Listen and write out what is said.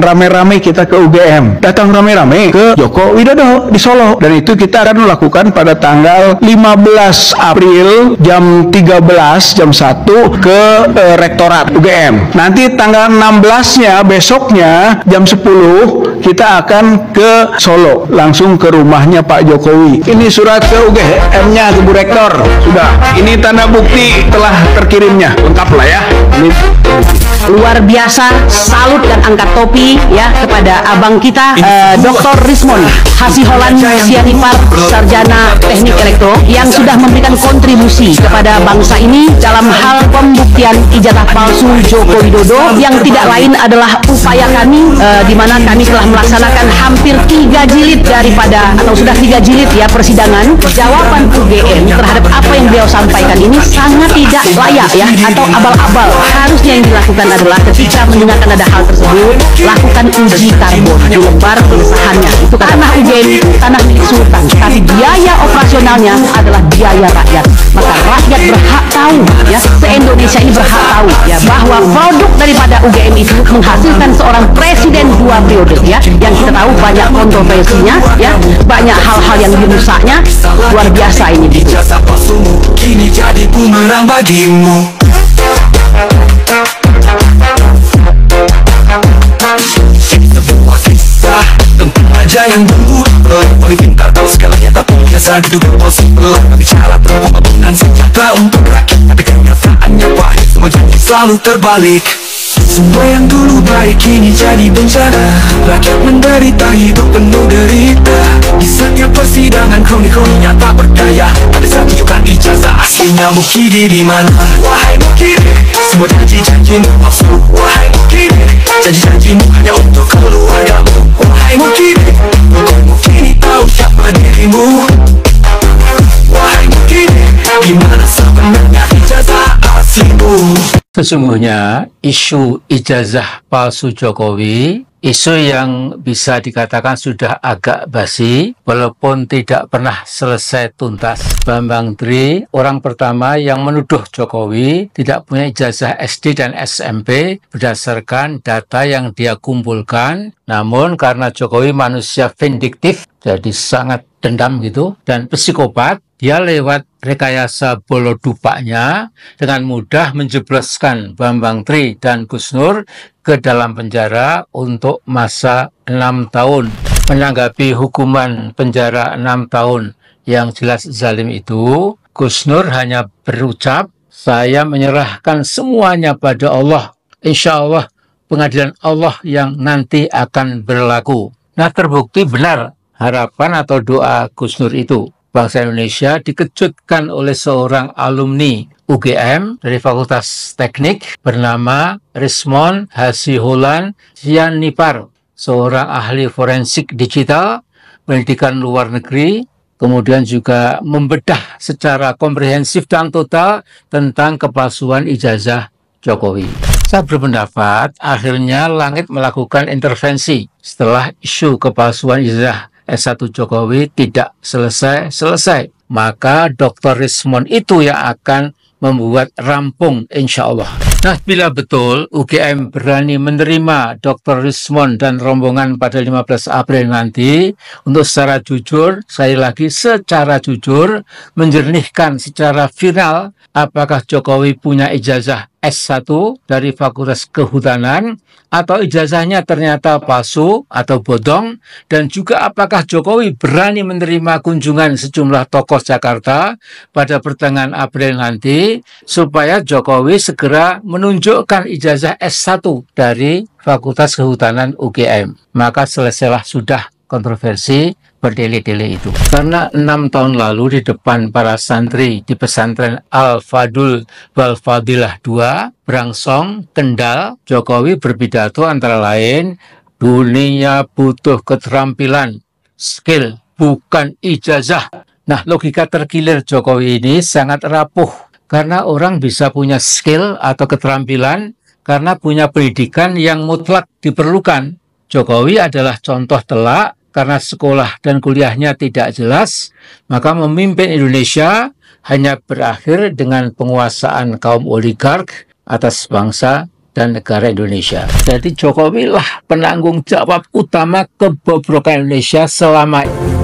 rame-rame kita ke UGM, datang rame-rame ke Joko Widodo di Solo, dan itu kita akan melakukan pada tanggal 15 April jam 13 jam 1 ke Rektorat UGM. Nanti tanggal 16-nya besoknya jam 10 kita akan ke Solo, langsung ke rumahnya Pak Jokowi. Ini surat ke UGM-nya, ke Bu Rektor. Sudah. Ini tanda bukti telah terkirimnya. Lengkap lah ya. Ini luar biasa, salut dan angkat topi ya kepada abang kita Dr. Rismon Hasiholan Sianipar, sarjana teknik elektro, yang sudah memberikan kontribusi kepada bangsa ini dalam hal pembuktian ijazah palsu Joko Widodo, yang tidak lain adalah upaya kami di mana kami telah melaksanakan hampir 3 jilid daripada, atau sudah 3 jilid ya, persidangan. Jawaban UGM terhadap apa yang beliau sampaikan ini sangat tidak layak ya, atau abal-abal. Harusnya yang dilakukan adalah ketika mendengarkan ada hal tersebut, lakukan uji karbon di lembar pengesahannya. Itu tanah UGM, tanah milik Sultan, tapi biaya operasionalnya adalah biaya rakyat. Maka rakyat berhak tahu ya, se-Indonesia ini berhak tahu ya, bahwa produk daripada UGM itu menghasilkan seorang presiden 2 periode ya, yang kita tahu banyak kontroversinya ya, banyak hal-hal yang dirusaknya. Luar biasa ini gitu. Kini jadi bumerang bagimu. Sebuah kisah tentang raja yang berbuat paling pintar, tahu segalanya tak punya satu possible. Bicara tentang pembangunan sejahtera untuk rakyat, tapi kenyataannya pahit, semua janji selalu terbalik. Semua yang dulu baik kini jadi bencana, rakyat menderita, hidup penuh derita. Kisahnya persidangan, kroni-kroninya tak berdaya. Ada satu tunjukkan ijazah aslinya Mukidi di mana. Wahai Mukidi, semua janji-janjimu palsu. Wahai Mukidi, janji-janjimu hanya untuk keluargamu. Wahai Mukidi, Mukidi tahu siapa dirimu. Wahai Mukidi, gimana sebenarnya ijazah aslimu? Sesungguhnya isu ijazah palsu Jokowi, isu yang bisa dikatakan sudah agak basi, walaupun tidak pernah selesai tuntas. Bambang Tri, orang pertama yang menuduh Jokowi tidak punya ijazah SD dan SMP berdasarkan data yang dia kumpulkan. Namun karena Jokowi manusia vindiktif, jadi sangat dendam gitu, dan psikopat, dia lewat rekayasa bolodupaknya dengan mudah menjebloskan Bambang Tri dan Gus Nur ke dalam penjara untuk masa 6 tahun. Menanggapi hukuman penjara 6 tahun yang jelas zalim itu, Gus Nur hanya berucap, saya menyerahkan semuanya pada Allah. Insya Allah pengadilan Allah yang nanti akan berlaku. Nah, terbukti benar harapan atau doa Gus Nur itu. Bangsa Indonesia dikejutkan oleh seorang alumni UGM dari Fakultas Teknik bernama Rismon Hasiholan Sianipar, seorang ahli forensik digital, pendidikan luar negeri, kemudian juga membedah secara komprehensif dan total tentang kepalsuan ijazah Jokowi. Saya berpendapat akhirnya langit melakukan intervensi setelah isu kepalsuan ijazah S1 Jokowi tidak selesai-selesai. Maka Dr. Rismon itu yang akan membuat rampung insya Allah. Nah, bila betul UGM berani menerima Dr. Rismon dan rombongan pada 15 April nanti untuk secara jujur, sekali lagi secara jujur, menjernihkan secara final apakah Jokowi punya ijazah S1 dari Fakultas Kehutanan atau ijazahnya ternyata palsu atau bodong, dan juga apakah Jokowi berani menerima kunjungan sejumlah tokoh Jakarta pada pertengahan April nanti supaya Jokowi segera menunjukkan ijazah S1 dari Fakultas Kehutanan UGM. Maka selesailah sudah kontroversi berdele-dele itu. Karena 6 tahun lalu di depan para santri di pesantren Al-Fadul wal Fadilah 2, Brangsong, Kendal, Jokowi berpidato antara lain, dunia butuh keterampilan, skill, bukan ijazah. Nah, logika terkilir Jokowi ini sangat rapuh, karena orang bisa punya skill atau keterampilan karena punya pendidikan yang mutlak diperlukan. Jokowi adalah contoh telak. Karena sekolah dan kuliahnya tidak jelas, maka memimpin Indonesia hanya berakhir dengan penguasaan kaum oligark atas bangsa dan negara Indonesia. Jadi Jokowi lah penanggung jawab utama kebobrokan Indonesia selama ini.